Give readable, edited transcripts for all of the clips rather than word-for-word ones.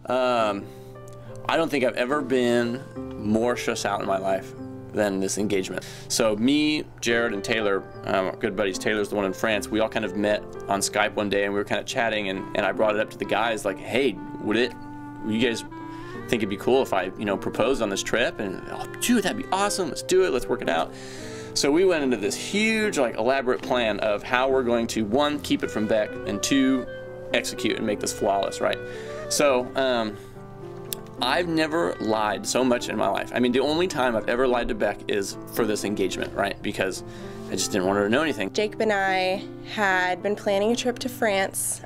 I don't think I've ever been more stressed out in my life than this engagement. So me, Jared, and Taylor, our good buddies, Taylor's the one in France, we all kind of met on Skype one day and we were kind of chatting, and I brought it up to the guys like, hey, would you guys think it'd be cool if I, proposed on this trip? And, oh, dude, that'd be awesome, let's do it, let's work it out. So we went into this huge, elaborate plan of how we're going to, one, keep it from Beck, and two, execute and make this flawless, right? So, I've never lied so much in my life. I mean, the only time I've ever lied to Beck is for this engagement, right? Because I just didn't want her to know anything. Jacob and I had been planning a trip to France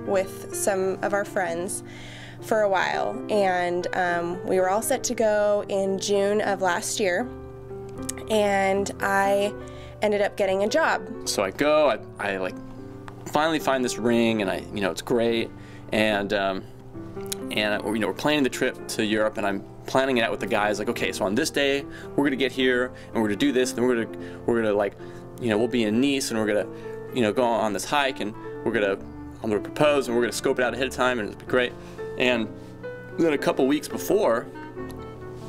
with some of our friends for a while, and we were all set to go in June of last year, and I ended up getting a job. So I go, I finally find this ring, and it's great, and we're planning the trip to Europe, and I'm planning it out with the guys. Like, okay, so on this day we're gonna get here, and we're gonna do this, and then we're gonna we'll be in Nice, and we're gonna go on this hike, and I'm gonna propose, and we're gonna scope it out ahead of time, and it'll be great. And then a couple weeks before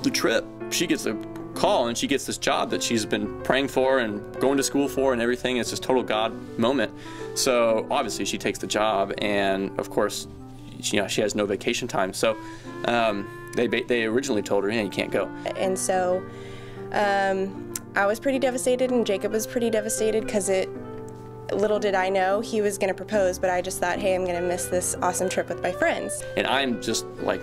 the trip, she gets a call, and she gets this job that she's been praying for and going to school for and everything. It's this total God moment. So obviously she takes the job, and of course, she has no vacation time. So they originally told her, yeah, you can't go. And so I was pretty devastated, and Jacob was pretty devastated, because little did I know he was gonna propose, but I just thought, hey, I'm gonna miss this awesome trip with my friends. And I'm just like,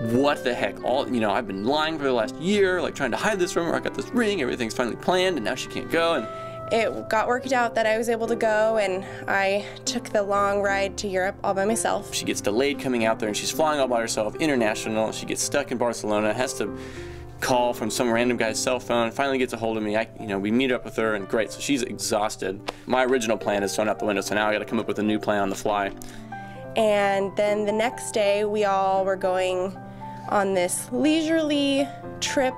what the heck? I've been lying for the last year, trying to hide this from her. I got this ring, everything's finally planned, and now she can't go. And it got worked out that I was able to go, and I took the long ride to Europe all by myself. She gets delayed coming out there, and she's flying all by herself, international. She gets stuck in Barcelona, has to call from some random guy's cell phone, finally gets a hold of me. We meet up with her, and great, so she's exhausted. My original plan is thrown out the window, so now I gotta come up with a new plan on the fly. And then the next day, we all were going on this leisurely trip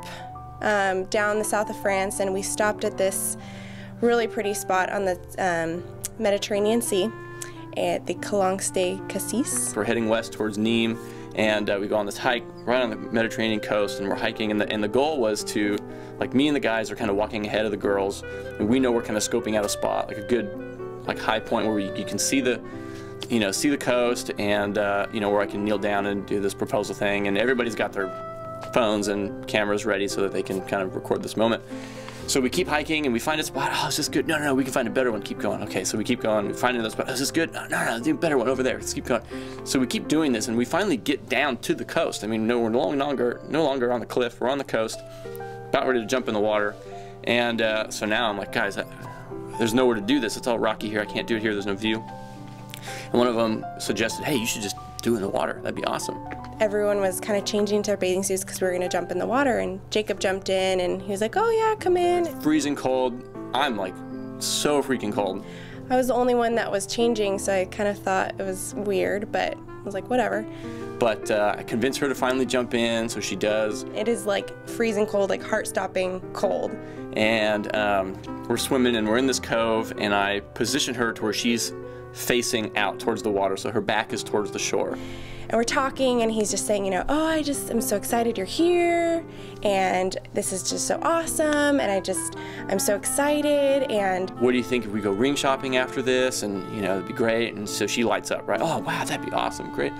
down the south of France, and we stopped at this really pretty spot on the Mediterranean Sea at the Calanques de Cassis. We're heading west towards Nîmes, and we go on this hike right on the Mediterranean coast, and we're hiking, and the goal was to, me and the guys are kind of walking ahead of the girls, and we know we're kind of scoping out a spot, a good high point where you can see the see the coast, and where I can kneel down and do this proposal thing, and everybody's got their phones and cameras ready so that they can kind of record this moment. So we keep hiking, and we find a spot. Oh, is this good? No, we can find a better one. Keep going. Okay, so we keep going. We find another spot. Oh, is this good? No, do a better one over there. Let's keep going. So we keep doing this, and we finally get down to the coast. I mean, no, we're no longer on the cliff. We're on the coast, about ready to jump in the water. And so now I'm like, guys, there's nowhere to do this. It's all rocky here. I can't do it here. There's no view. And one of them suggested, hey, you should just do it in the water. That'd be awesome. Everyone was kind of changing to their bathing suits because we were going to jump in the water, and Jacob jumped in, and he was like, oh yeah, come in. It's freezing cold. I'm so freaking cold. I was the only one that was changing, so I kind of thought it was weird, but I was like, whatever. But I convinced her to finally jump in, so she does. It is freezing cold, heart-stopping cold. And we're swimming, and we're in this cove, and I position her to where she's facing out towards the water, so her back is towards the shore. And we're talking, and he's just saying, oh, I'm so excited you're here, and this is just so awesome, and I'm so excited, and what do you think if we go ring shopping after this? And it'd be great. And so she lights up, right? Oh wow, that'd be awesome, great.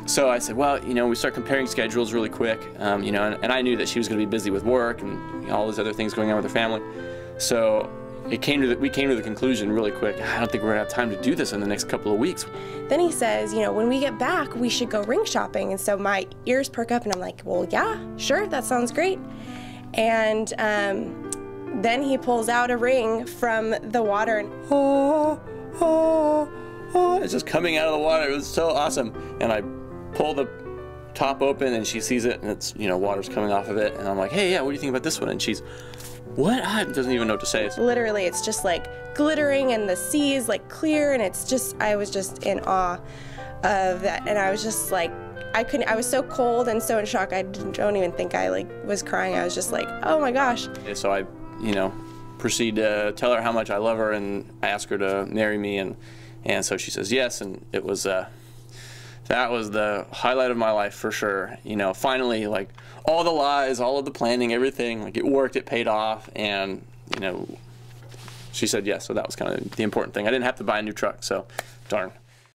So I said, well, we start comparing schedules really quick, and I knew that she was going to be busy with work and all these other things going on with her family. So we came to the conclusion really quick, I don't think we're gonna have time to do this in the next couple of weeks. Then he says, when we get back, we should go ring shopping. And so my ears perk up, and I'm like, well, yeah, sure, that sounds great. And then he pulls out a ring from the water, and it's just coming out of the water. It was so awesome. And I pull the top open, and she sees it, and it's, water's coming off of it. And I'm like, hey, yeah, what do you think about this one? And she's, what? I doesn't even know what to say. Literally, it's just glittering, and the sea is clear, and it's just, I was just in awe of that. And I was just I was so cold and so in shock, I don't even think I was crying. I was just oh my gosh. So I, proceed to tell her how much I love her, and I ask her to marry me, and so she says yes, and it was That was the highlight of my life for sure. You know, finally, like, all the lies, all of the planning, everything, like, it worked, it paid off, and, you know, she said yes, so that was kind of the important thing. I didn't have to buy a new truck, so darn.